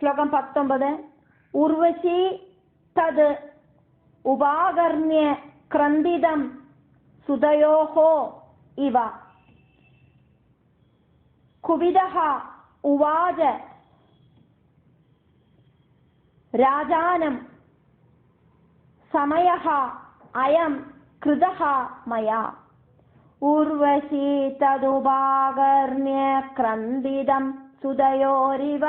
ശ്ലോകം 19. ഉർവശി തത് ഉപാകർണ്യ ക്രന്ദിതം സുതയോഹോ ഇവ കുപിതഃ ഉവാച രാജാനം സമയഃ അയം കൃതഃ മയാ. ഉർവശി തദുപാകർണ്യ ക്രന്ദിതം സുതയോരിവ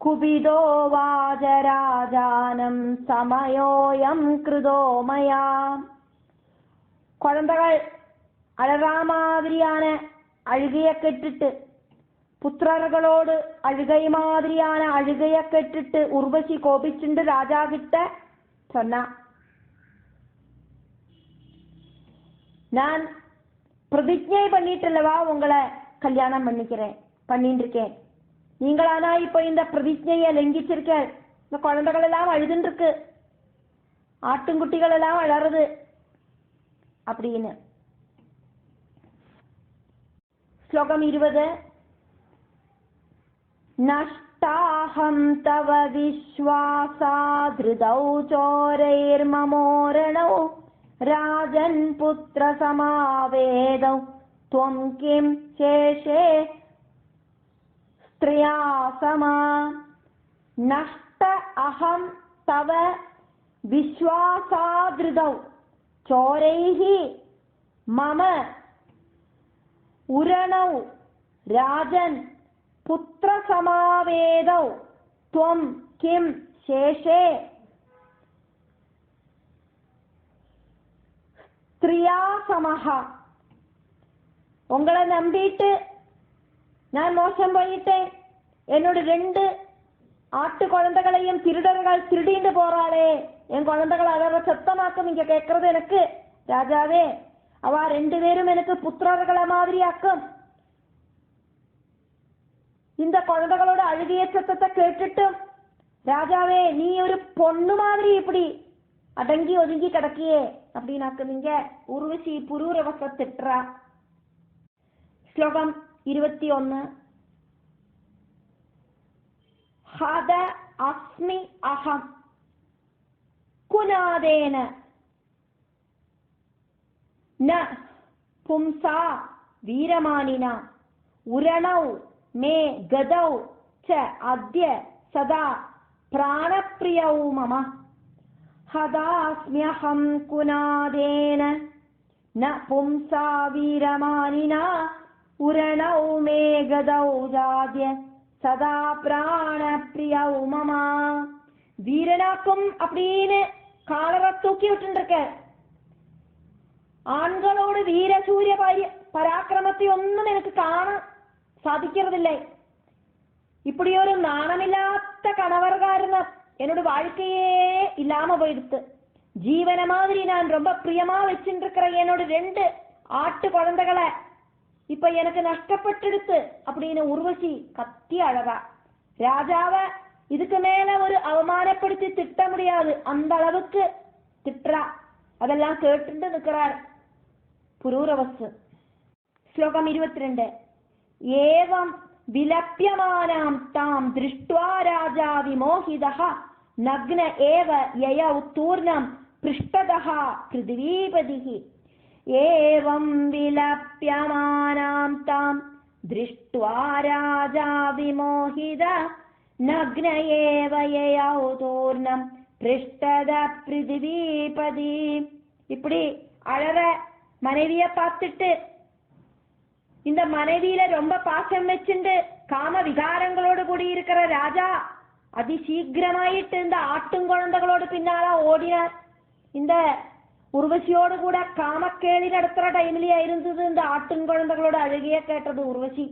കുപിതോവാച രാജാനം സമയോയം കൃതോ മയാ. കുഴന്തകൾ അഴറാമാതിരിയാണ് അഴുകയൊക്കെ ഇട്ടിട്ട്, പുത്രകളോട് അഴുകൈമാതിരിയാണ് അഴുകയൊക്കെ ഇട്ടിട്ട് ഉർവശി കോപിച്ചുണ്ട് രാജാ കിട്ട சொன்னா, நான் பிரதிஜை பண்ணிட்டல்லவா உங்களை கல்யாணம் பண்ணிட்டு இருக்கேன். நீங்களானா இப்ப இந்த பிரதிஜையை லங்கிச்சிருக்க. இந்த குழந்தைகள் எல்லாம் அழுதுன்னு இருக்கு, ஆட்டுங்குட்டிகள் எல்லாம் அழறது அப்படின்னு. ஸ்லோகம் 20. நஷ்டாஹம் தவ விஸ்வாசாத்ருதௌ சோரைர்மமோரணௌ ராஜன் புத்திர சமாவேதௌ த்வம் கிம் சேஷே ஸ்த்ரியா சமா. நஷ்ட அஹம் தவ விஸ்வாசாத்ருதௌ சோரைஹி மம உரணௌ ராஜன் புத்திர சமாவேதௌ த்வம் கிம் சேஷே ஸ்த்ரியா சமஹா. உங்களை நம்பிட்டு நான் மோசம் பண்ணிட்டேன், என்னோட 2 ஆட்டு குழந்தைகளையும் திருடர்கள் திருடிட்டு போறாளே, என் குழந்தைகளை அவரை சத்தமாக்கும் நீங்க கேட்கறது எனக்கு ராஜாவே. அவ 2 பேரும் எனக்கு புத்திரர்களை மாதிரி ஆக்கும். இந்த குழந்தைகளோட அழுகிய சத்தத்தை கேட்டுட்டும் ராஜாவே நீ ஒரு பொண்ணு மாதிரி இப்படி அடங்கி ஒதுங்கி கிடக்கியே அப்படின்னாக்கு நீங்க உருவசி புரூரவச திட்டுறா. ஸ்லோகம் 21. ஹத அஸ்மி அஹம் குநாதேன ந பும்சா வீரமானினா உரணௌ மே கதௌ ச அத்ய சதா பிராணப்ரியௌ மம. ஹதாஸ்ம்யஹம் குநாதேன ந பும்சா வீரமானினா உரணௌ மே கதௌ ஜாத்ய சதா பிராணப்ரியௌ மம. வீரனாக்கும் அப்படின்னு காலரை தூக்கி விட்டுருக்க. ஆண்களோடு வீர சூரிய பராக்கிரமத்தை ஒன்றும் எனக்கு காண சாதிக்கிறதில்லை. இப்படி ஒரு நாணமில்லாத கணவர் காரணம் என்னோட வாழ்க்கையே இல்லாம போயிடுத்து. ஜீவன மாதிரி நான் ரொம்ப பிரியமா வச்சுட்டு இருக்கிற என்னோட 2 ஆட்டு குழந்தைகளை இப்ப எனக்கு நஷ்டப்பட்டுடுத்து அப்படின்னு உர்வசி கத்தி அழகா. ராஜாவ இதுக்கு மேல ஒரு அவமானப்படுத்தி திட்ட முடியாது, அந்த அளவுக்கு திட்டுறா. அதெல்லாம் கேட்டு நிற்கிறார் புரூரவசு. ஸ்லோகம் 22. ஏவம் விலப்யமானாம் தாம் திருஷ்ட்வா ராஜா விமோகிதः நக்ன ஏவ யயௌ தூர்ணம் பிருஷ்டதः பிருத்திவீபதிः. ஏவம் விலப்யமானாம் தாம் திருஷ்ட்வா ராஜா விமோகிதः நக்ன ஏவ யயௌ தூர்ணம் பிருஷ்டதः பிருத்திவீபதி. இப்படி அழற மனைவிய பார்த்துட்டு இந்த மனைவியில ரொம்ப பாசம் வச்சுண்டு காம விகாரங்களோடு கூடி இருக்கிற ராஜா அதிசீக்கிரமாயிட்டு இந்த ஆட்டுங்குழந்தைகளோடு பின்னால ஓடினார். இந்த உர்வசியோடு கூட காமக்கேளி நடத்துற டைம்லயா இருந்தது இந்த ஆட்டுங்குழந்தைகளோட அழுகிய கேட்டது உர்வசி.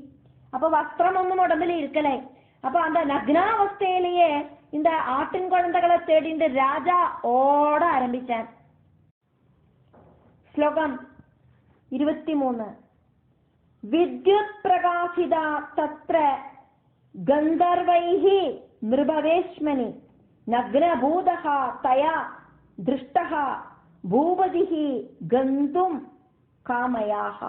அப்ப வஸ்திரம் ஒன்றும் உடம்புல இருக்கலை. அப்ப அந்த நக்னாவஸ்தையிலேயே இந்த ஆட்டுங்குழந்தைகளை தேடிண்டு ராஜா ஓட ஆரம்பிச்சார். ஸ்லோகம் 23. வித்யுத் பிரகாசிதா தத்ர கந்தர்வைஹி மிருபவேஷ்மனி நக்னபூதஹ தயா திருஷ்டஹ பூபதிஹி கந்தும் காமயாஹ.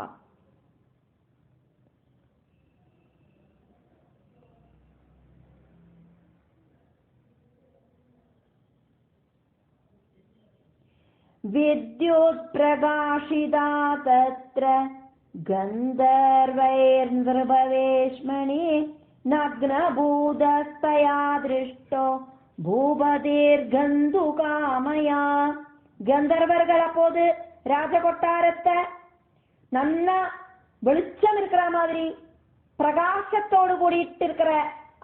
വിദ്യുത് പ്രകാശിതാ തത്ര ഗന്ധർവൈർനൃപവേശ്മണി നഗ്നഭൂതസ്തയാ ദൃഷ്ടോ ഭൂപതിർഗന്ധുകാമയാ. கந்தர்வர்கள் அப்போது ராஜகொட்டாரத்தை நல்ல வெளிச்சம் இருக்கிற மாதிரி பிரகாசத்தோடு கூடிட்டு இருக்கிற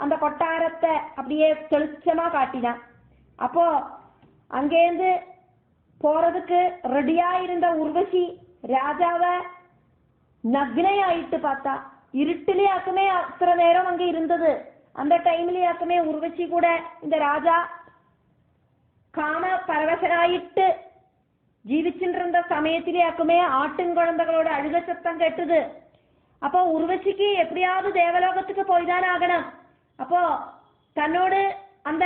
அந்த கொட்டாரத்தை அப்படியே தெளிச்சமா காட்டினான். அப்போ அங்கேருந்து போறதுக்கு ரெடியா இருந்த உர்வசி ராஜாவை நக்னையாயிட்டு பார்த்தா. இருட்டிலேயாக்குமே அத்தனை நேரம் அங்க இருந்தது. அந்த டைம்லயாக்குமே உர்வசி கூட இந்த ராஜா காம பரவசனாயிட்டு ജീവിച്ചിരുന്ന സമയത്തിലേക്കുമേ ആട്ടിൻകുഴന്തകളോട് അഴുക ശബ്ദം കേട്ടത്. അപ്പോ ഉർവശിക്ക് എപ്പടിയാவது ദേവലോകத்துக்கு போய்தானாகணும். அப்போ தன்னோடு அந்த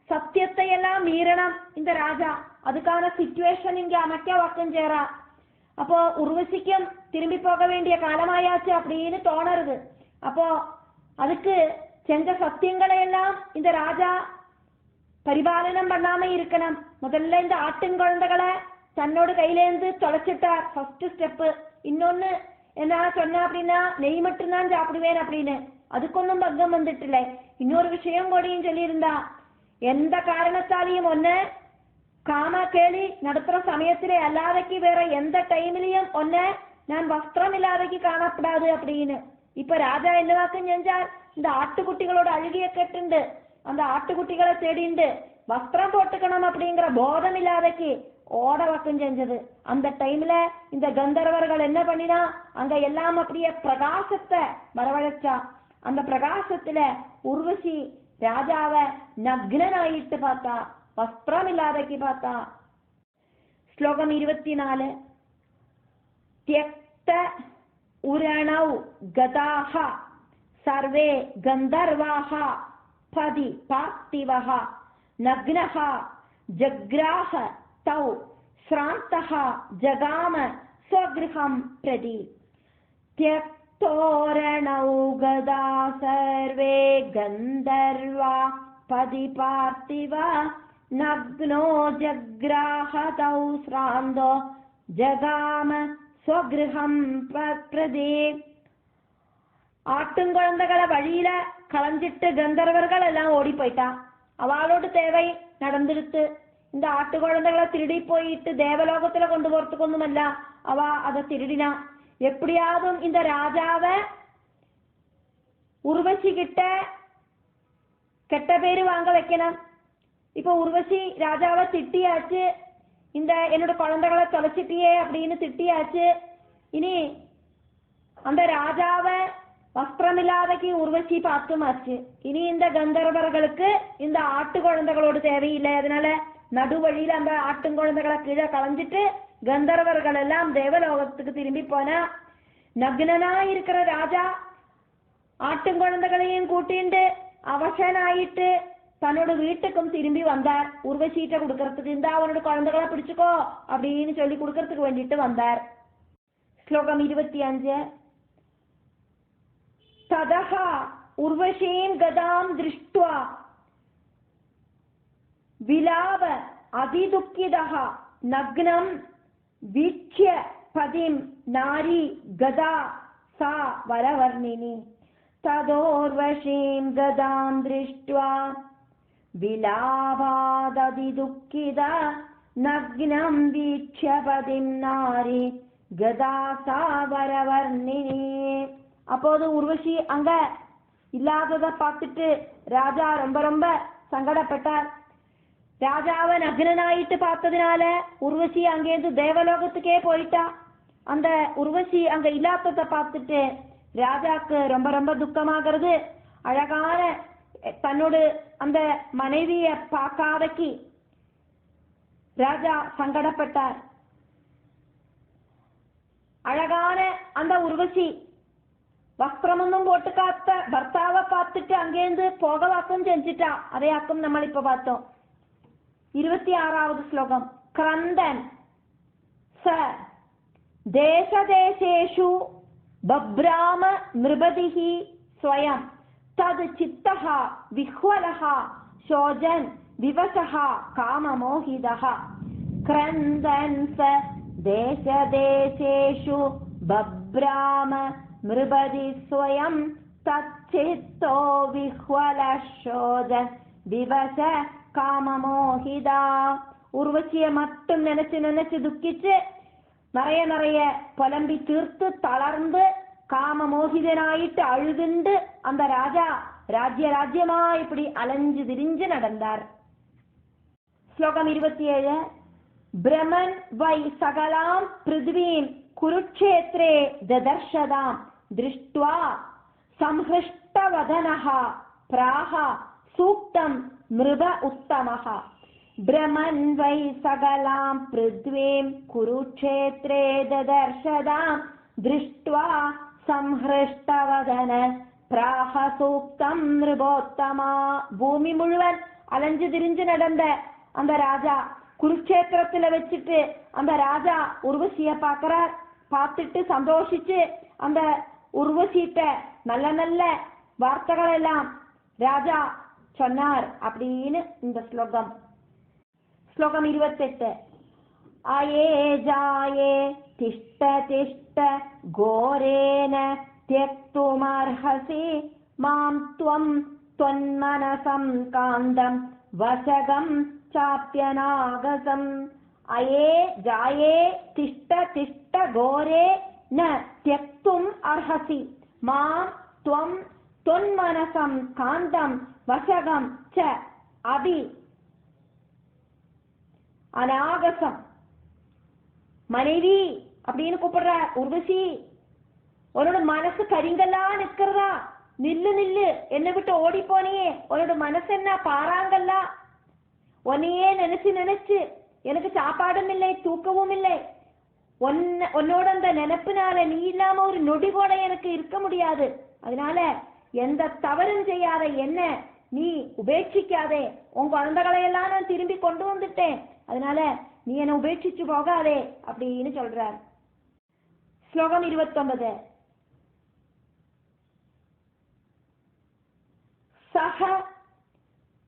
சத்தியத்தை எல்லாம் மீறணும் இந்த ராஜா. அதுக்கான சிச்சுவேஷன் இங்க அமைக்க வாக்கம் சேரா. அப்போ உர்வசிக்கும் திரும்பி போக வேண்டிய காலமாயாச்சு அப்படின்னு தோணுறது. அப்போ அதுக்கு செஞ்ச சத்தியங்களை எல்லாம் இந்த ராஜா பரிபாலனம் பண்ணாம இருக்கணும். முதல்ல இந்த ஆட்டின் குழந்தைகளை தன்னோட கையிலேருந்து தொலைச்சிட்டார், ஃபர்ஸ்ட் ஸ்டெப்பு. இன்னொன்னு என்ன சொன்ன அப்படின்னா நெய் மட்டும்தான் சாப்பிடுவேன் அப்படின்னு. அதுக்கொன்னும் பங்கம் வந்துட்டுல. இன்னொரு விஷயம் கூடயும் சொல்லியிருந்தா, எந்த காரணத்தாலையும் ஒன்னு காம கேலி நடத்துற சமயத்திலே அல்லாதைக்கு வேற எந்த டைம்லயும் ஒன்னு நான் வஸ்திரம் இல்லாதைக்கு காணப்படாது அப்படின்னு. இப்ப ராஜா என்னவாக்கும் செஞ்சார், இந்த ஆட்டுக்குட்டிகளோட அழுகிய கேட்டுண்டு அந்த ஆட்டுக்குட்டிகளை தேடிண்டு வஸ்திரம் போட்டுக்கணும் அப்படிங்கிற போதம் இல்லாதைக்கு ஓட வாக்கம் செஞ்சது. அந்த டைம்ல இந்த கந்தர்வர்கள் என்ன பண்ணினா அங்க எல்லாம் அப்படியே பிரகாசத்தை வரவழைச்சா. அந்த பிரகாசத்துல உர்வசி ராஜாவை நக்னனாயிட்டு பார்த்தா, வஸ்திரம் இல்லாதைக்கு பார்த்தா. ஸ்லோகம் 24. தியக்த உரணௌ கதாஹ சர்வே கந்தர்வாஹ பதி பார்த்திவஹ நக்னஹ ஜக்ராஹ தௌ ஸ்ராந்தஹ ஜகாம ஸ்வக்ருஹம் பிரதி. தியக்தோரணௌ கதா சர்வே கந்தர்வா பதி பார்த்திவ நக்னோ ஜக்ராஹ தௌ ஸ்ராந்தோ ஜகாம ஸ்வக்ருஹம் பிரதி. ஆட்டுங்குழந்தைகளை வழியில களஞ்சிட்டு கந்தர்வர்கள் எல்லாம் ஓடி போயிட்டா. அவளோட தேவை நடந்துடுத்து. இந்த ஆட்டுக்குழந்தைகளை திருடி போயிட்டு தேவலோகத்துல கொண்டு போறதுக்கொന്നുமல்ல, அவ அதை திருடினா. எப்படியாவது இந்த ராஜாவை உர்வசி கிட்ட கெட்ட பேரு வாங்க வைக்கணும். இப்ப உர்வசி ராஜாவை திட்டியாச்சு, இந்த என்னோட குழந்தைகளை தொலைச்சிட்டியே அப்படின்னு திட்டியாச்சு. இனி அந்த ராஜாவை வஸ்திரமில்லாதைக்கு உர்வசி பார்த்துமாச்சு. இனி இந்த கந்தர்வர்களுக்கு இந்த ஆட்டு குழந்தைகளோடு தேவையில்லை. அதனால நடுவழியில அந்த ஆட்டுங்குழந்தைகளை கீழே களைஞ்சிட்டு கந்தர்வர்கள் எல்லாம் தேவலோகத்துக்கு திரும்பி போனா. நக்னனா இருக்கிற ராஜா ஆட்டுங்குழந்தைகளையும் கூட்டிண்டு அவசனாயிட்டு தன்னோட வீட்டுக்கும் திரும்பி வந்தார். உர்வசீட்டை கொடுக்கறதுக்கு, இந்த அவனோட குழந்தைகளை பிடிச்சுக்கோ அப்படின்னு சொல்லி கொடுக்கறதுக்கு வேண்டிட்டு வந்தார். ஸ்லோகம் 25. ததஹ உர்வசீம் கதாம் திருஷ்ட்வா விலாவ அதிதுக்கிதஹ நக்னம் வீக்ஷ்ய பதிம் நாரி கதா சா வரவர்ணினி. ததோர்வசீம் கதாம் திருஷ்ட்வா விலாவாததிதுக்கித நக்னம் வீக்ஷ்ய பதிம் நாரி கதா சா வரவர்ணினி. அப்போது உர்வசி அங்க இல்லாததை பார்த்துட்டு ராஜா ரொம்ப ரொம்ப சங்கடப்பட்டார். ராஜாவை நக்னனாயிட்டு பார்த்ததுனால உர்வசி அங்கேருந்து தேவலோகத்துக்கே போயிட்டா. அந்த உர்வசி அங்க இல்லாததை பார்த்துட்டு ராஜாக்கு ரொம்ப ரொம்ப துக்கமாகிறது. அழகான தன்னோடு அந்த மனைவிய பார்க்காதக்கு ராஜா சங்கடப்பட்டார். அழகான அந்த உர்வசி வஸ்திரமொന്നും போட்டுக்காத்த பர்த்தாவை பார்த்துட்டு அங்கேருந்து போகவாக்கம் செஞ்சிட்டா. அதையாக்கும் நம்ம இப்ப பார்த்தோம். 26வது ஸ்லோகம். கிரந்தன் ச தேசதேசேஷு பப்ராம நிருபதிஹி ஸ்வயம் தத் சித்தஹ விஹ்வலஹ சோஜன் விவசஹ காமமோஹிதஹ क्रन्दन् स देशदेशेषु बभ्राम नृपति स्वयं तच्चित्तो विह्वलशोज विवश काममोहिदा. ഉർവശിയെ മറ്റും നനച്ച് ദുഃഖിച്ച് നിറയെ പുലമ്പി തീർത്ത് തളർന്ന് കാമമോഹിതനായിട്ട് അഴുതുണ്ട് அந்த ராஜா ராஜ்யமா இப்படி அலைஞ்சு திரிஞ்சு நடந்தார். ஸ்லோகம் 27. பிரமன் வை சகலாம் பிருத்வீம் குருக்ஷேத்ரே ததர்ஷதாம் திருஷ்ட்வா சம்ஹ்ருஷ்டவதனஹ பிராஹ சூக்தம் மிருப உத்தமஹ. பிரமன் வை சகலாம் பிருத்வீம் குருக்ஷேத்ரே ததர்ஷதாம் திருஷ்ட்வா സംഹൃഷ്ടവദന പ്രാഹസൂക്തം നൃപോത്തമാ. ഭൂമി മുഴുവൻ അലഞ്ചു തിരിஞ்சு நடந்த அந்த ராஜா குருக்ஷேத்திரத்துல வச்சுட்டு அந்த ராஜா உர்வசிய பார்க்கிறார். பார்த்துட்டு சந்தோஷிச்சு அந்த உர்வசிட்ட நல்ல நல்ல வார்த்தைகள் எல்லாம் ராஜா சொன்னார் அப்படின்னு இந்த ஸ்லோகம். ஸ்லோகம் 28. அயே ஜாயே திஷ்ட திஷ்ட கோரேன त्यक्तुमर्हसि मां त्वं त्वन्मनसं कान्दं वशगं चाप्यनागसम्. अये जाये तिष्ठ तिष्ठ घोरे न त्यक्तुम् अर्हसि मां त्वं त्वन्मनसं कान्दं वशगं च अपि अनागसम्. மனைவி அப்படின்னு கூப்பிடுற உர்வசி, உன்னோட மனசு கரிங்கல்லா நிக்கிறதா? நில்லு நில்லு, என்னை விட்டு ஓடி போனியே. உன்னோட மனசு என்ன பாறாங்கல்லா? உன்னையே நினைச்சு எனக்கு சாப்பாடும் இல்லை தூக்கவும் இல்லை. உன்னோட அந்த நினைப்பினால நீ இல்லாம ஒரு நொடி கூட எனக்கு இருக்க முடியாது. அதனால எந்த தவறும் செய்யாத என்ன நீ உபேட்சிக்காதே. உன் குழந்தைகளை எல்லாம் நான் திரும்பி கொண்டு வந்துட்டேன். அதனால நீ என்ன உபேட்சிச்சு போகாதே அப்படின்னு சொல்றார். ஸ்லோகம் 29. சஹ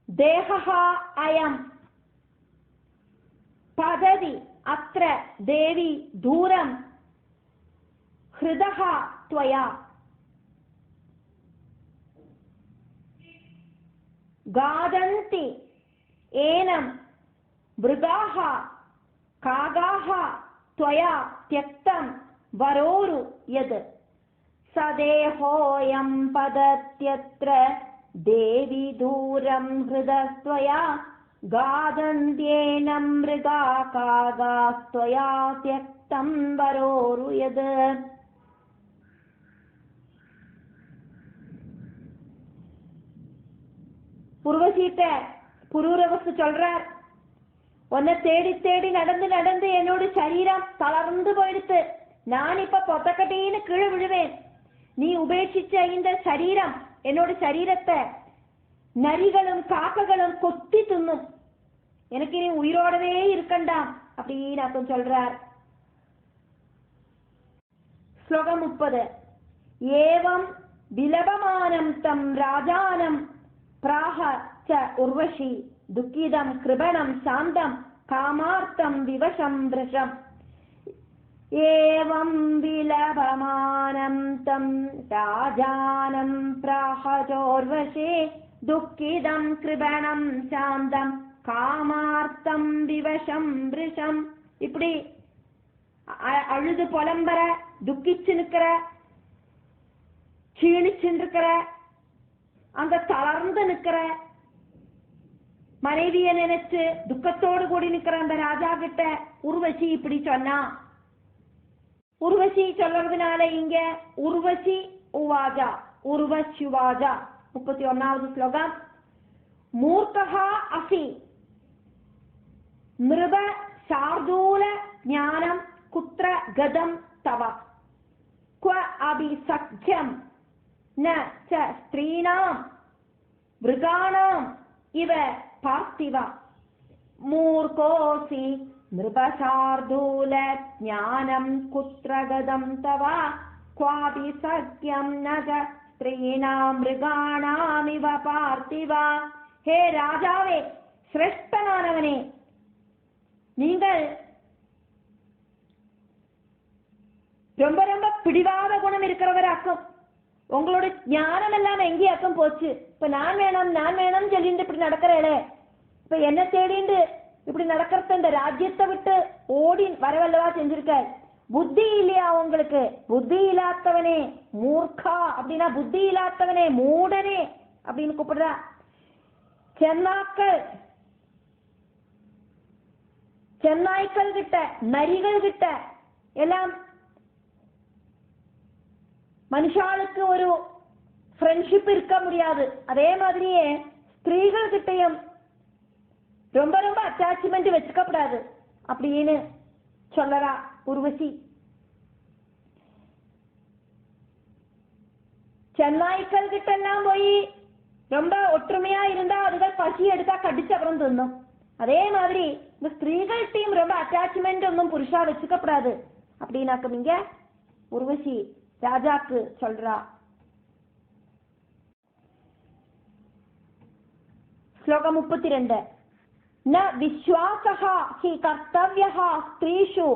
தேஹஹ அயம் பததி அத்ர தேவி தூரம் ஹ்ருதஹ த்வயா காதந்தி ஏனம் மிருகாஹ காகாஹ த்வயா த்யக்தம் வரோரு யத் சதேஹோயம் பதத்யத்ர தேவி தூரம் ஹ்ருதஸ்த்வயா காதந்த்யேனம் மிருகா காகாஸ்த்வயா த்யக்தம் வரோரு யத். புருவசீட்ட புரூரவஸ்து சொல்றார், உன்னை தேடி தேடி நடந்து என்னோட சரீரம் தளர்ந்து போயிடுத்து. நான் இப்ப பொத்தக்கட்டின்னு கீழே விழுவேன். நீ உபேட்சிச்ச இந்த சரீரம், என்னோட சரீரத்தை நரிகளும் காக்ககளும் கொத்தி தின்னும். எனக்கு நீ உயிரோடவே இருக்கண்டாம் அப்படின்னு அர்த்தம் சொல்றார். ஸ்லோகம் 30. ஏவம் விலபமானம் தம் ராஜானம் பிராஹ ச உர்வஷி துக்கிதம் கிருபணம் சாந்தம் காமார்த்தம் விவசம் விருஷம். ஏவம் விலபமானம் தம் ராஜானம் பிராஹ சோர்வஷி துக்கிதம் கிருபணம் சாந்தம் காமார்த்தம் விவசம் விருஷம். இப்படி அழுது புலம்பர, துக்கிச்சு நிக்கிற, க்ஷீணிச்சு இருக்கிற, அந்த தளர்ந்து நிக்கிற மனைவிய நினைச்சு துக்கத்தோடு கூடி நிக்கிற அந்த ராஜா கிட்ட உர்வசி இப்படி சொன்னா. உர்வசி சொல்றதுனால இங்க உர்வசி உவாஜா உர்வசுவாஜா. 31வது ஸ்லோகம். மூர்க்கஹா அசி மிருப சார்தூல ஞானம் குத்ர கதம் தவ क्व अभि सख्यम न च स्त्रीणां मृगाणाम् इव पार्थिव मूर्खोऽसि नृपशार्दूल ज्ञानं कुत्र गतं तव क्वापि सख्यं न च स्त्रीणां मृगाणामिव पार्थिव. हे राजावे, श्रेष्ठनानवने, நீங்கள் ரொம்ப ரொம்ப பிடிவாத குணம் இருக்கிறவராக்கும். உங்களோட ஞானம் எல்லாம் எங்கேயாக்கும் போச்சு. இப்ப நான் வேணும் சொல்லிட்டு இப்படி நடக்கிறேளே, இப்ப என்ன தேடிண்டு இப்படி நடக்கிறத இந்த ராஜ்யத்தை விட்டு ஓடி வரவல்லவா செஞ்சிருக்க. புத்தி இல்லையா உங்களுக்கு? புத்தி இல்லாதவனே மூர்க்கா அப்படின்னா புத்தி இல்லாதவனே மூடனே அப்படின்னு கூப்பிடுறா. சென்னாய்க்கள் கிட்ட நரிகள் கிட்ட எல்லாம் மனுஷாளுக்கு ஒரு ஃப்ரெண்ட்ஷிப் இருக்க முடியாது. அதே மாதிரியே ஸ்திரீகள் கிட்டையும் ரொம்ப ரொம்ப அட்டாச்மெண்ட் வச்சுக்கப்படாது அப்படின்னு சொல்லறா உர்வசி. சென்னாய்க்கள் கிட்ட எல்லாம் போய் ரொம்ப ஒற்றுமையா இருந்தா அதுகள் பசி எடுத்தா கடிச்சு அப்புறம் தின்னும். அதே மாதிரி இந்த ஸ்திரீகள்கிட்டையும் ரொம்ப அட்டாச்மெண்ட் ஒன்றும் புருஷா வச்சுக்கப்படாது அப்படின்னாக்கும் இங்க உர்வசி ராஜாக்கு சொல்றா. ஸ்லோகம் 32. ந விஸ்வாசஹ ஹி கர்த்தவ்யஹ ஸ்த்ரீஷு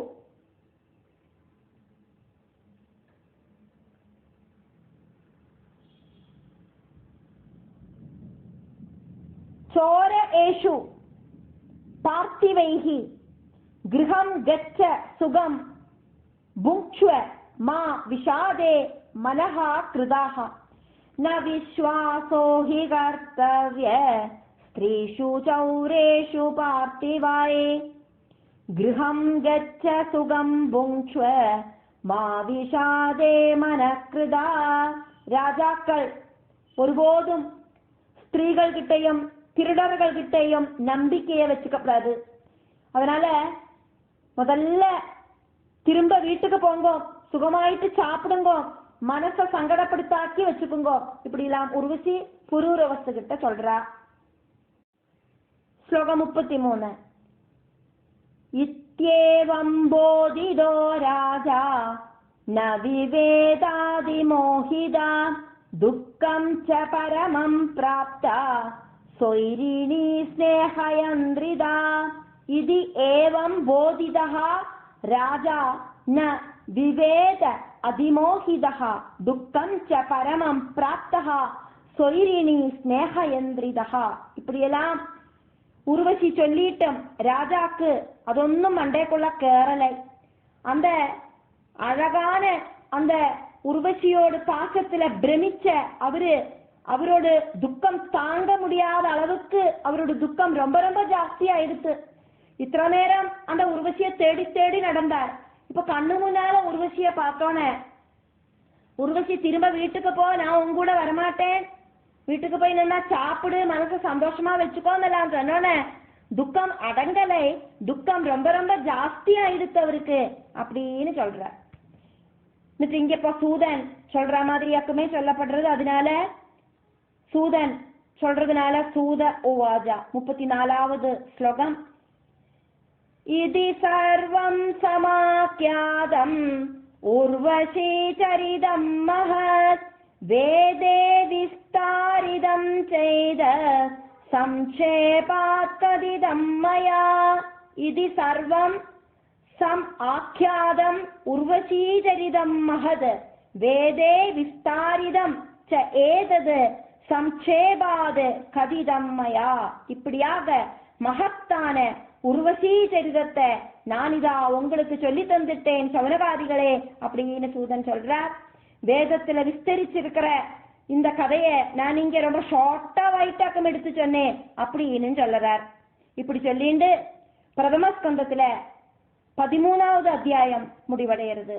சோர ஏஷு பார்த்திவைஹி கிருஹம் கச்ச சுகம் புங்க்ஷ்வ மா விஷாதே மனஹ கிருதாஹ. ந விஸ்வாசோ ஹி கர்த்தவ்ய ஸ்த்ரீஷு சௌரேஷு பார்த்திவாயே கிருஹம் கச்ச சுகம் புங்க்ஷ்வ மா விஷாதே மனஹ கிருதா. ராஜாக்கள் ஒருபோதும் ஸ்திரீகள் கிட்டையும் திருடர்கள் கிட்டையும் நம்பிக்கையை வச்சுக்கப்படாது. அதனால முதல்ல திரும்ப வீட்டுக்கு போங்க, சுகமாயிட்டு சாப்பிடுங்க, மனசை சங்கடப்படுத்தாக்கி வச்சுக்குங்க. இப்படி எல்லாம் உர்வசி புரூரவஸ்து கிட்ட சொல்றா. ஸ்லோகம் 33. இத்யேவம் போதிதோ ராஜா ந விவேதாதி மோஹிதா துக்கம் ச பரமம் பிராப்தா சொய்ரிணி ஸ்நேஹயந்திரிதா. இதி ஏவம் போதிதஹ ராஜா ந விவேத அதிமோஹிதஹ துக்கம் ச பரமம் பிராப்தஹ சொய்ரிணி ஸ்நேஹயந்திரிதஹ. இப்படியெல்லாம் உர்வசி சொல்லிட்டும் ராஜாக்கு அതൊന്നും மண்டைக்குள்ள கேறலை. அந்த அழகான அந்த உர்வசியோடு பாசத்துல பிரமிச்ச அவரோட துக்கம் தாங்க முடியாத அளவுக்கு அவரோட துக்கம் ரொம்ப ரொம்ப ஜாஸ்தியா ஆயிடுச்சு. இத்தனை நேரம் அந்த உர்வசியை தேடி தேடி நடந்தார். இப்ப கண்ணு முன்னால உர்வசிய பார்த்தோன்னே உர்வசி திரும்ப வீட்டுக்கு போ, நான் உங்க கூட வரமாட்டேன், வீட்டுக்கு போய் நின்னா சாப்பிடு, மனசு சந்தோஷமா வச்சுக்கோன்னெல்லாம் சொன்னோன்னே துக்கம் அடங்கலை, துக்கம் ரொம்ப ரொம்ப ஜாஸ்தி ஆயிடுச்சு அவருக்கு அப்படின்னு சொல்ற. இங்க இப்ப சூதன் சொல்ற மாதிரியாக்குமே சொல்லப்படுறது. அதனால சூதன் சொல்றதுனால சூத உவாஜா 34வது ஸ்லோகம். இதி சர்வம் சமாக்யாதம் உர்வசி சரிதம் மஹத் வேதே விஸ்தாரிதம் செய்த சம்சேபாத் கதிதம் மயா. இதி சர்வம் சம் ஆக்யாதம் உர்வசி சரிதம் மஹத் வேதே விஸ்தாரிதம் ச ஏதது சம்சேபாத் கதிதம் மயா. இப்படியாக மகத்தான உர்வசி சரிதத்தை நான் இதா உங்களுக்கு சொல்லி தந்துட்டேன் சவனகாதிகளே அப்படின்னு சூதன் சொல்றார். வேதத்துல விஸ்தரிச்சிருக்கிற இந்த கதையை நான் இங்க ரொம்ப ஷார்ட்டா வைட்டாக்கம் எடுத்து சொன்னேன் அப்படின்னு சொல்லறார். இப்படி சொல்லிண்டு பிரதம ஸ்கந்தத்துல 13வது அத்தியாயம் முடிவடைகிறது.